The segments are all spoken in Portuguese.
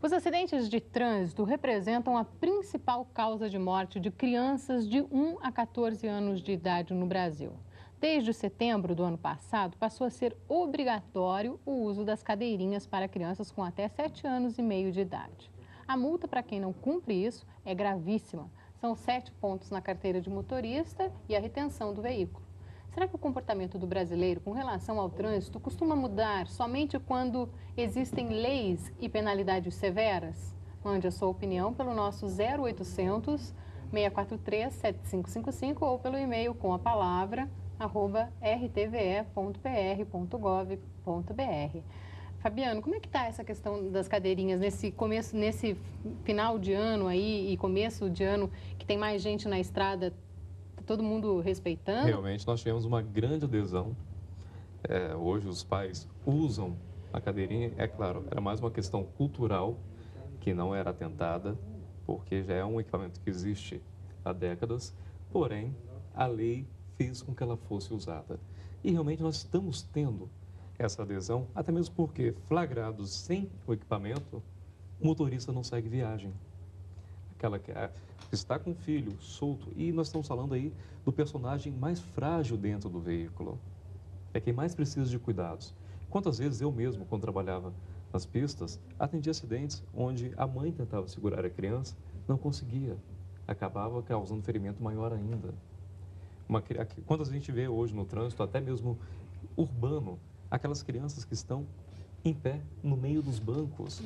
Os acidentes de trânsito representam a principal causa de morte de crianças de 1 a 14 anos de idade no Brasil. Desde setembro do ano passado, passou a ser obrigatório o uso das cadeirinhas para crianças com até 7 anos e meio de idade. A multa para quem não cumpre isso é gravíssima. São 7 pontos na carteira de motorista e a retenção do veículo. Será que o comportamento do brasileiro com relação ao trânsito costuma mudar somente quando existem leis e penalidades severas? Mande a sua opinião pelo nosso 0800 643 7555 ou pelo e-mail com a palavra @rtve.pr.gov.br. Fabiano, como é que está essa questão das cadeirinhas nesse final de ano aí e começo de ano que tem mais gente na estrada? Todo mundo respeitando? Realmente, nós tivemos uma grande adesão. Hoje, os pais usam a cadeirinha. É claro, era mais uma questão cultural que não era atentada, porque já é um equipamento que existe há décadas. Porém, a lei fez com que ela fosse usada. E realmente nós estamos tendo essa adesão, até mesmo porque, flagrados sem o equipamento, o motorista não segue viagem. Aquela que está com o filho solto, e nós estamos falando aí do personagem mais frágil dentro do veículo. É quem mais precisa de cuidados. Quantas vezes eu mesmo, quando trabalhava nas pistas, atendi acidentes onde a mãe tentava segurar a criança, não conseguia. Acabava causando ferimento maior ainda. Quantas a gente vê hoje no trânsito, até mesmo urbano, aquelas crianças que estão em pé no meio dos bancos,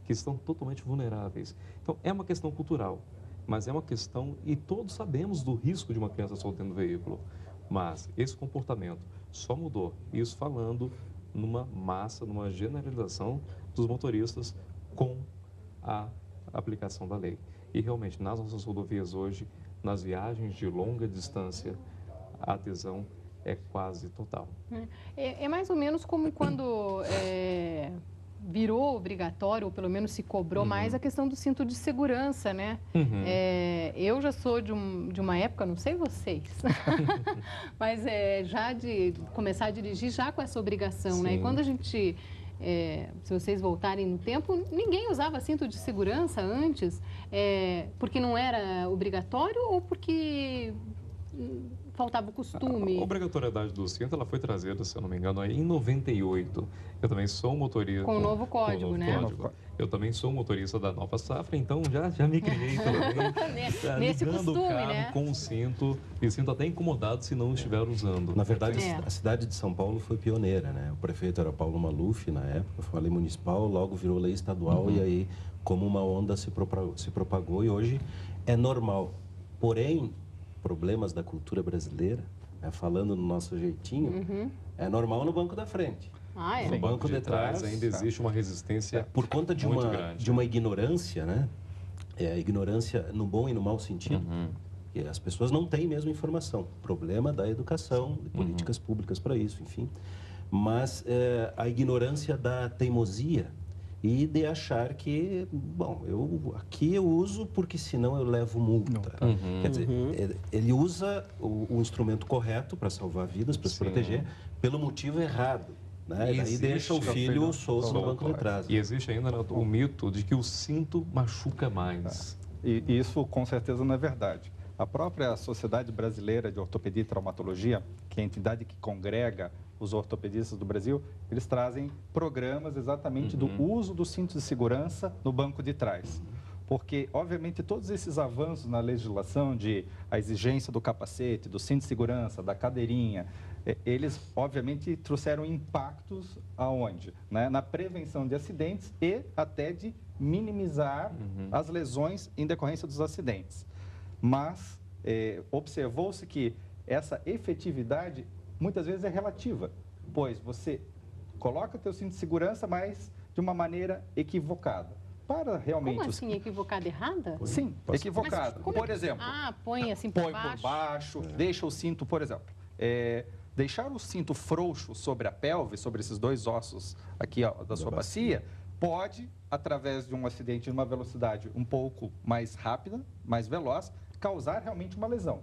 que estão totalmente vulneráveis. Então, é uma questão cultural, mas é uma questão, e todos sabemos do risco de uma criança solta no veículo, mas esse comportamento só mudou, isso falando numa massa, numa generalização dos motoristas com a aplicação da lei. E realmente, nas nossas rodovias hoje, nas viagens de longa distância, a adesão é quase total. É mais ou menos como quando virou obrigatório, ou pelo menos se cobrou mais, a questão do cinto de segurança, né? Eu já sou de uma época, não sei vocês, mas já de começar a dirigir já com essa obrigação, Sim. né? E quando a gente, se vocês voltarem no tempo, ninguém usava cinto de segurança antes, porque não era obrigatório ou porque faltava o costume? A obrigatoriedade do cinto, ela foi trazida, se eu não me engano, aí em 98. Eu também sou motorista... Com o novo código, com o novo código. Eu também sou motorista da Nova Safra, então já me criei também. Nesse ligando costume, o carro, né? com o cinto, e sinto até incomodado se não estiver usando. Na verdade, a cidade de São Paulo foi pioneira, né? O prefeito era Paulo Maluf, na época, foi uma lei municipal, logo virou lei estadual, e aí, como uma onda se propagou, e hoje é normal. Porém, problemas da cultura brasileira, falando no nosso jeitinho, é normal no banco da frente. No banco de trás ainda existe uma resistência por conta de uma ignorância, né? Ignorância no bom e no mau sentido. E as pessoas não têm mesmo informação. Problema da educação, de políticas públicas para isso, enfim. Mas a ignorância da teimosia e de achar que, bom, aqui eu uso porque senão eu levo multa. Quer dizer, ele usa o instrumento correto para salvar vidas, para se proteger, pelo motivo errado. Né? E aí deixa o filho solto no banco de trás. E existe ainda o mito de que o cinto machuca mais. E isso com certeza não é verdade. A própria Sociedade Brasileira de Ortopedia e Traumatologia, que é a entidade que congrega os ortopedistas do Brasil, eles trazem programas exatamente do uso do cinto de segurança no banco de trás. Porque, obviamente, todos esses avanços na legislação a exigência do capacete, do cinto de segurança, da cadeirinha, eles, obviamente, trouxeram impactos aonde? Né? Na prevenção de acidentes e até de minimizar as lesões em decorrência dos acidentes. Mas observou-se que essa efetividade muitas vezes é relativa, pois você coloca teu cinto de segurança, mas de uma maneira equivocada. Para realmente... Como assim, equivocada, errada? Sim, equivocada. Por exemplo... põe assim por baixo. Põe por baixo, deixa o cinto, por exemplo... deixar o cinto frouxo sobre a pelve, sobre esses dois ossos aqui da sua bacia, pode, através de um acidente de uma velocidade um pouco mais rápida, mais veloz, causar realmente uma lesão.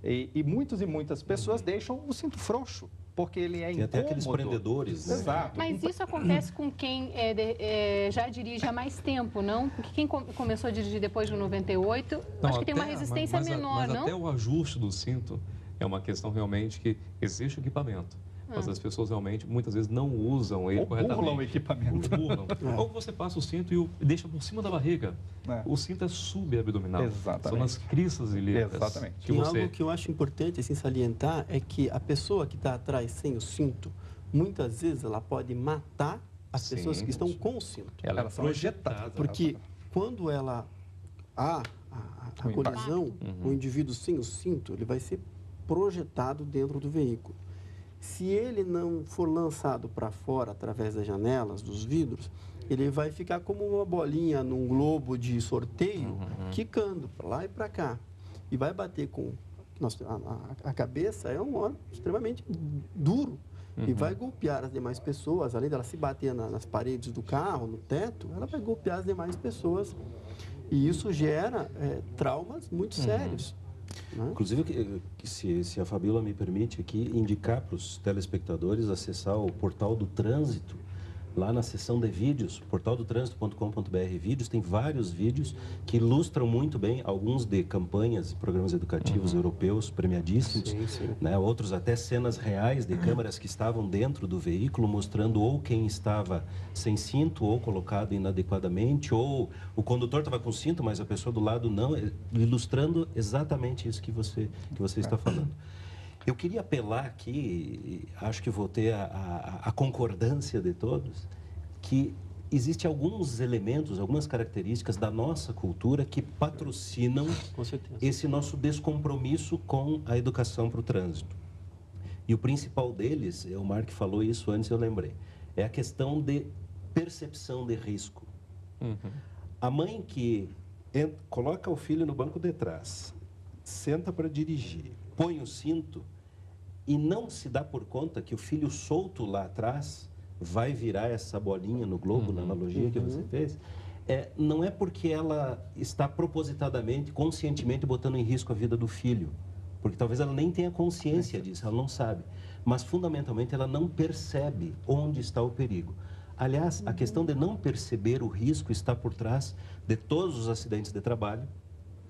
E muitas pessoas deixam o cinto frouxo. porque ele é Tem até aqueles incômodo. prendedores, né? Exato. Mas isso acontece com quem já dirige há mais tempo, não? Porque quem começou a dirigir depois de 98, Não, acho que tem uma resistência menor, mas não? até o ajuste do cinto é uma questão realmente que existe equipamento. Mas as pessoas realmente, muitas vezes, não usam ele Ou corretamente. burlam o equipamento. Burlam. Ou você passa o cinto e deixa por cima da barriga. O cinto é subabdominal. Exatamente. São nas cristas ilíacas. Exatamente. Que E você... algo que eu acho importante assim, salientar é que a pessoa que está atrás sem o cinto, muitas vezes ela pode matar as Sim, pessoas que estão com o cinto. Ela é Elas são projetada. Porque quando ela há a O colisão, o indivíduo sem o cinto, ele vai ser projetado dentro do veículo. Se ele não for lançado para fora através das janelas, dos vidros, ele vai ficar como uma bolinha num globo de sorteio, quicando para lá e para cá. E vai bater com... a cabeça é um órgão extremamente duro. E vai golpear as demais pessoas, além dela se bater nas paredes do carro, no teto, ela vai golpear as demais pessoas. E isso gera traumas muito sérios. Né? Inclusive, se a Fabíola me permite aqui, indicar para os telespectadores acessar o portal do trânsito, lá na seção de vídeos, portaldotrânsito.com.br vídeos, tem vários vídeos que ilustram muito bem, alguns de campanhas e programas educativos europeus premiadíssimos, né? Outros até cenas reais de câmeras que estavam dentro do veículo, mostrando ou quem estava sem cinto ou colocado inadequadamente, ou o condutor estava com cinto, mas a pessoa do lado não, ilustrando exatamente isso que você está falando. Eu queria apelar aqui, acho que vou ter a concordância de todos, que existem alguns elementos, algumas características da nossa cultura que patrocinam esse nosso descompromisso com a educação para o trânsito. E o principal deles, o Mark falou isso antes, eu lembrei, é a questão de percepção de risco. A mãe que coloca o filho no banco de trás, senta para dirigir, põe o cinto, e não se dá por conta que o filho solto lá atrás vai virar essa bolinha no globo, na analogia que você fez, não é porque ela está propositadamente, conscientemente botando em risco a vida do filho, porque talvez ela nem tenha consciência disso, ela não sabe, mas fundamentalmente ela não percebe onde está o perigo. Aliás, a questão de não perceber o risco está por trás de todos os acidentes de trabalho,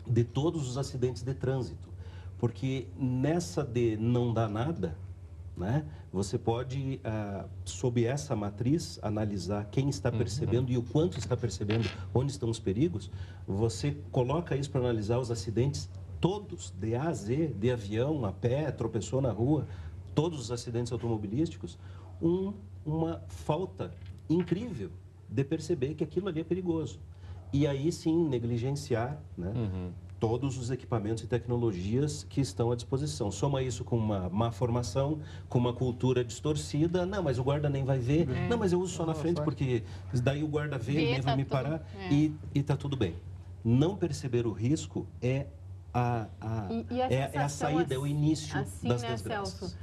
de todos os acidentes de trânsito. Porque nessa de não dar nada, né, você pode, sob essa matriz, analisar quem está percebendo e o quanto está percebendo, onde estão os perigos. Você coloca isso para analisar os acidentes todos, de A a Z, de avião, a pé, tropeçou na rua, todos os acidentes automobilísticos, uma falta incrível de perceber que aquilo ali é perigoso. E aí sim, negligenciar, né? Todos os equipamentos e tecnologias que estão à disposição. Soma isso com uma má formação, com uma cultura distorcida. Não, mas o guarda nem vai ver. Não, mas eu uso só na frente porque daí o guarda vê, ele nem vai me parar e está tudo bem. Não perceber o risco é a saída, é o início assim, das né, desgraças. Celso?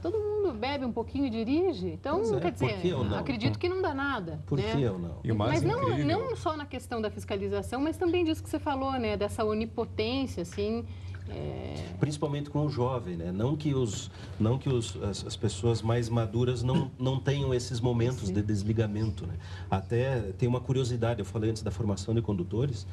Todo mundo bebe um pouquinho e dirige, então, quer dizer, por que eu não? acredito que não dá nada. Por né? que eu não? E o mais Mas incrível... não só na questão da fiscalização, mas também disso que você falou, né? Dessa onipotência, assim... Principalmente com o jovem, né? Não que as pessoas mais maduras não tenham esses momentos de desligamento, né? Até tem uma curiosidade, eu falei antes da formação de condutores,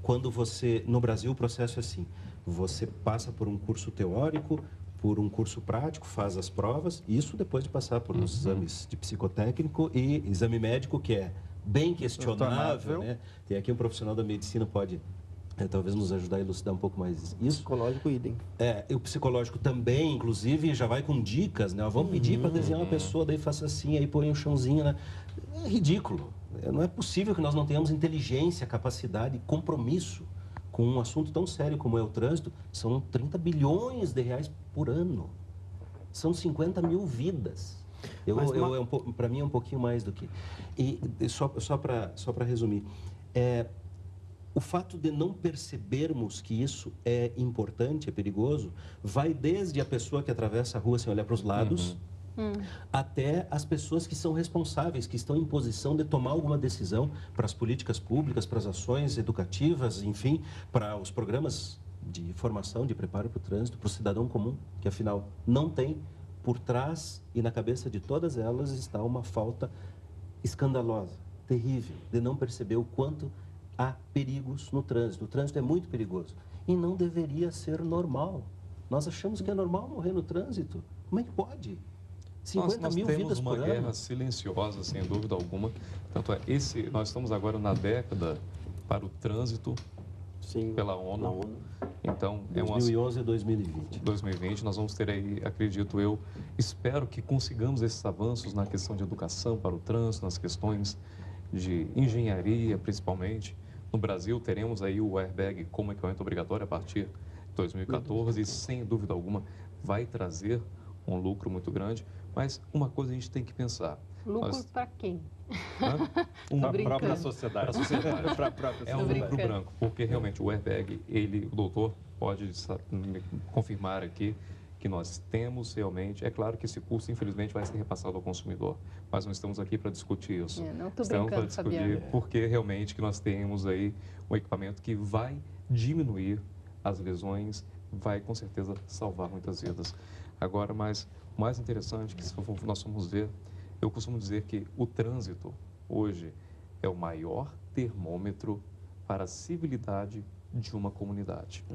quando você, no Brasil o processo é assim, você passa por um curso teórico, por um curso prático, faz as provas, isso depois de passar por uns exames de psicotécnico e exame médico, que é bem questionável, né? Tem aqui um profissional da medicina, pode talvez nos ajudar a elucidar um pouco mais isso. Psicológico, idem. E o psicológico também, inclusive, já vai com dicas, né? Vamos pedir para desenhar uma pessoa, daí faça assim, aí põe um chãozinho, né? É ridículo. Não é possível que nós não tenhamos inteligência, capacidade e compromisso com um assunto tão sério como é o trânsito. São 30 bilhões de reais por ano. São 50 mil vidas. Para mim é um pouquinho mais do que... E só para resumir, o fato de não percebermos que isso é importante, é perigoso, vai desde a pessoa que atravessa a rua sem olhar para os lados, até as pessoas que são responsáveis, que estão em posição de tomar alguma decisão para as políticas públicas, para as ações educativas, enfim, para os programas de formação, de preparo para o trânsito, para o cidadão comum, que afinal não tem. Por trás e na cabeça de todas elas está uma falta escandalosa, terrível, de não perceber o quanto há perigos no trânsito. O trânsito é muito perigoso e não deveria ser normal. Nós achamos que é normal morrer no trânsito. Como é que pode? 50 mil vidas por ano. Nós temos uma guerra silenciosa, sem dúvida alguma. Tanto é, nós estamos agora na década para o trânsito. Sim, pela ONU. Então, 2011 e 2020. 2020, nós vamos ter aí, acredito eu, espero que consigamos esses avanços na questão de educação para o trânsito, nas questões de engenharia, principalmente. No Brasil, teremos aí o airbag como equipamento obrigatório a partir de 2014 e, sem dúvida alguma, vai trazer um lucro muito grande. Mas uma coisa a gente tem que pensar. Lucro para quem? Para a própria sociedade. Para a sociedade. É um lucro branco, porque realmente o airbag, o doutor pode me confirmar aqui que nós temos realmente, é claro que esse custo infelizmente vai ser repassado ao consumidor, mas não estamos aqui para discutir isso. Não estou brincando, para discutir Fabiano. Porque realmente que nós temos aí um equipamento que vai diminuir as lesões, vai com certeza salvar muitas vidas. Agora, mas o mais interessante que se nós formos ver, eu costumo dizer que o trânsito, hoje, é o maior termômetro para a civilidade de uma comunidade,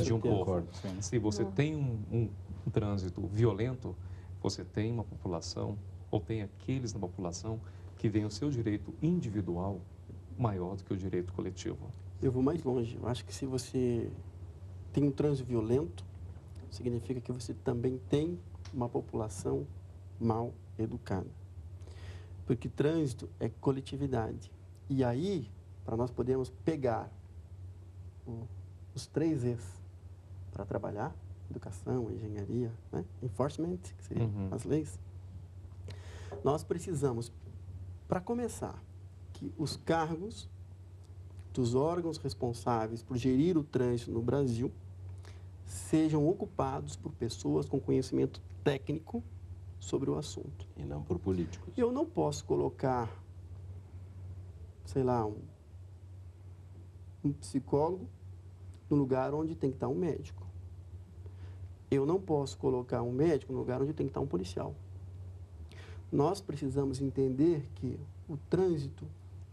de um povo. Se você tem um trânsito violento, você tem uma população, ou tem aqueles na população, que veem o seu direito individual maior do que o direito coletivo. Eu vou mais longe. Eu acho que se você tem um trânsito violento, significa que você também tem uma população mal educada. Porque trânsito é coletividade. E aí, para nós podermos pegar os 3 E's para trabalhar, educação, engenharia, né? Enforcement, que seriam as leis, nós precisamos, para começar, que os cargos dos órgãos responsáveis por gerir o trânsito no Brasil sejam ocupados por pessoas com conhecimento técnico sobre o assunto. E não por políticos. Eu não posso colocar, sei lá, um psicólogo no lugar onde tem que estar um médico. Eu não posso colocar um médico no lugar onde tem que estar um policial. Nós precisamos entender que o trânsito,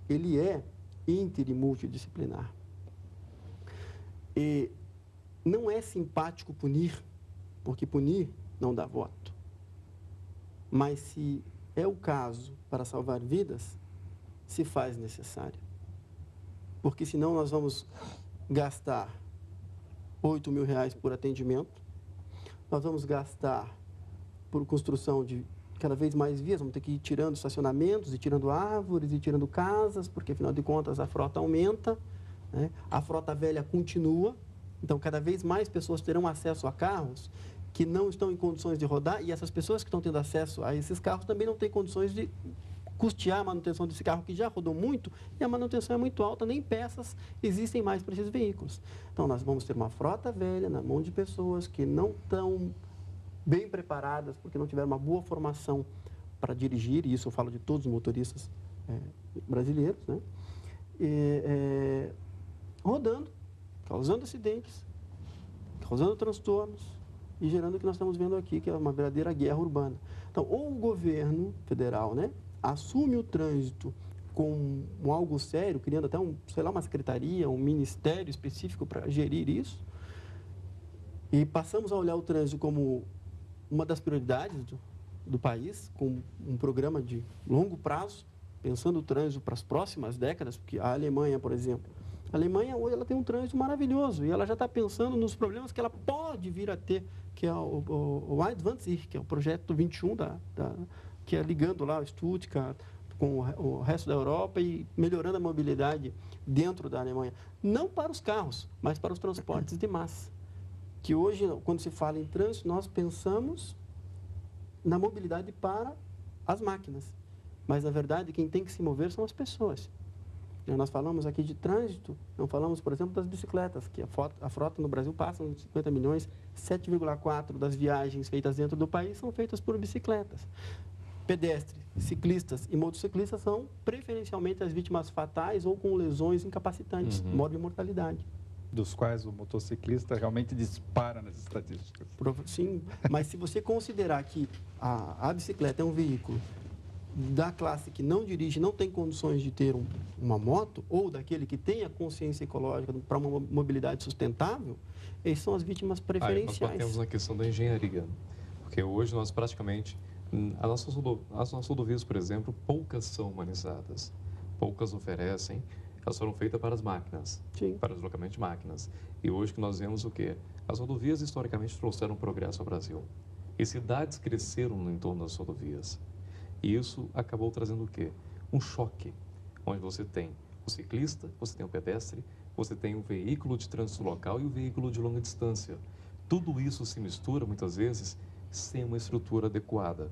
ele é inter e multidisciplinar. E não é simpático punir, porque punir não dá voto. Mas se é o caso para salvar vidas, se faz necessário. Porque senão nós vamos gastar R$8.000 por atendimento, nós vamos gastar por construção de cada vez mais vias, vamos ter que ir tirando estacionamentos, e tirando árvores, e tirando casas, porque afinal de contas a frota aumenta, né? A frota velha continua, então cada vez mais pessoas terão acesso a carros que não estão em condições de rodar, e essas pessoas que estão tendo acesso a esses carros também não têm condições de custear a manutenção desse carro que já rodou muito, e a manutenção é muito alta, nem peças existem mais para esses veículos. Então nós vamos ter uma frota velha na mão de pessoas que não estão bem preparadas, porque não tiveram uma boa formação para dirigir, e isso eu falo de todos os motoristas brasileiros, né? Rodando, causando acidentes, causando transtornos e gerando o que nós estamos vendo aqui, que é uma verdadeira guerra urbana. Então, ou o governo federal, né, assume o trânsito com algo sério, criando até uma secretaria, um ministério específico para gerir isso, e passamos a olhar o trânsito como uma das prioridades do país, com um programa de longo prazo, pensando o trânsito para as próximas décadas, porque a Alemanha, por exemplo, a Alemanha hoje ela tem um trânsito maravilhoso e ela já está pensando nos problemas que ela pode vir a ter, que é o Advanced, que é o projeto 21, que é ligando lá o Stuttgart com o resto da Europa e melhorando a mobilidade dentro da Alemanha. Não para os carros, mas para os transportes de massa. Que hoje, quando se fala em trânsito, nós pensamos na mobilidade para as máquinas. Mas, na verdade, quem tem que se mover são as pessoas. Nós falamos aqui de trânsito, não falamos, por exemplo, das bicicletas, que a frota no Brasil passa uns 50 milhões, 7,4 das viagens feitas dentro do país são feitas por bicicletas. Pedestres, ciclistas e motociclistas são preferencialmente as vítimas fatais ou com lesões incapacitantes, modo de mortalidade. dos quais o motociclista realmente dispara nas estatísticas. Sim, mas se você considerar que a bicicleta é um veículo da classe que não dirige, não tem condições de ter uma moto, ou daquele que tem a consciência ecológica para uma mobilidade sustentável, eles são as vítimas preferenciais. Nós batemos na questão da engenharia, porque hoje nós praticamente, as nossas rodovias, por exemplo, poucas são humanizadas, poucas oferecem, elas foram feitas para as máquinas, Sim. para o deslocamento de máquinas. E hoje que nós vemos o quê? As rodovias historicamente trouxeram progresso ao Brasil. E cidades cresceram no entorno das rodovias. E isso acabou trazendo o quê? Um choque, onde você tem o ciclista, você tem o pedestre, você tem o veículo de trânsito local e o veículo de longa distância. Tudo isso se mistura, muitas vezes, sem uma estrutura adequada.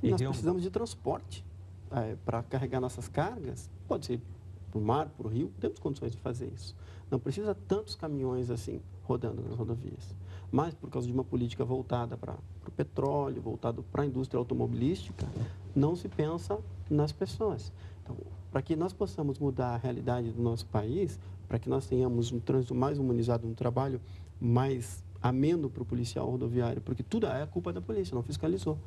E nós precisamos de transporte para carregar nossas cargas. Pode ser para o mar, para o rio, temos condições de fazer isso. Não precisa tantos caminhões assim rodando nas rodovias. Mas por causa de uma política voltada para o petróleo, voltada para a indústria automobilística, não se pensa nas pessoas. Então, para que nós possamos mudar a realidade do nosso país, para que nós tenhamos um trânsito mais humanizado, um trabalho mais ameno para o policial rodoviário, porque tudo é a culpa da polícia, não fiscalizou.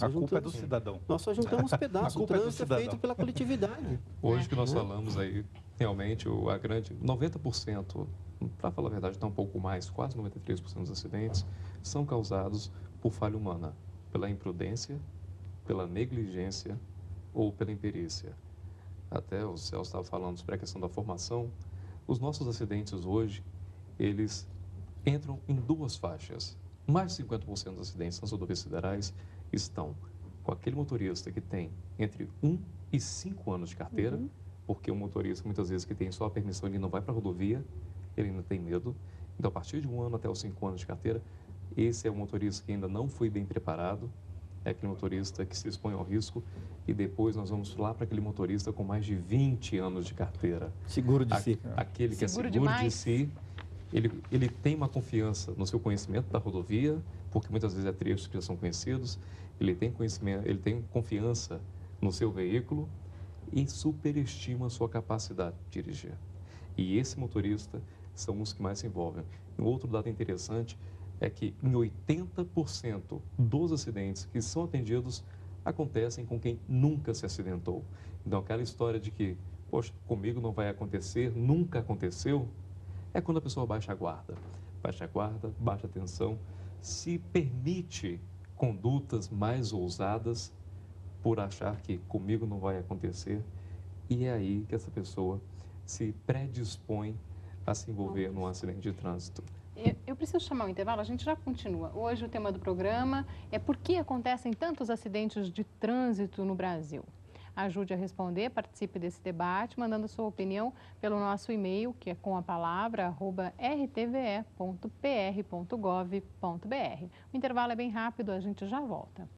A culpa é do cidadão. Nós só juntamos pedaços. O trânsito é feito pela coletividade. Hoje que nós falamos aí, realmente, 90%, para falar a verdade, está um pouco mais, quase 93% dos acidentes são causados por falha humana, pela imprudência, pela negligência ou pela imperícia. Até o Celso estava falando sobre a questão da formação. Os nossos acidentes hoje, eles entram em duas faixas. Mais de 50% dos acidentes nas rodovias federais estão com aquele motorista que tem entre 1 e 5 anos de carteira, porque o motorista, muitas vezes, que tem só a permissão, ele não vai para a rodovia, ele ainda tem medo. Então, a partir de 1 ano até os 5 anos de carteira, esse é o motorista que ainda não foi bem preparado, é aquele motorista que se expõe ao risco, e depois nós vamos lá para aquele motorista com mais de 20 anos de carteira. Seguro de si. Aquele que é seguro de si, ele tem uma confiança no seu conhecimento da rodovia, porque muitas vezes é trechos que já são conhecidos, ele tem conhecimento, ele tem confiança no seu veículo e superestima a sua capacidade de dirigir. E esse motorista são os que mais se envolvem. Um outro dado interessante é que em 80% dos acidentes que são atendidos acontecem com quem nunca se acidentou. Então, aquela história de que, poxa, comigo não vai acontecer, nunca aconteceu, é quando a pessoa baixa a guarda, baixa a atenção, se permite condutas mais ousadas por achar que comigo não vai acontecer, e é aí que essa pessoa se predispõe a se envolver num acidente de trânsito. Eu preciso chamar o intervalo, a gente já continua. Hoje o tema do programa é por que acontecem tantos acidentes de trânsito no Brasil. Ajude a responder, participe desse debate, mandando a sua opinião pelo nosso e-mail, que é com a palavra @rtve.pr.gov.br. O intervalo é bem rápido, a gente já volta.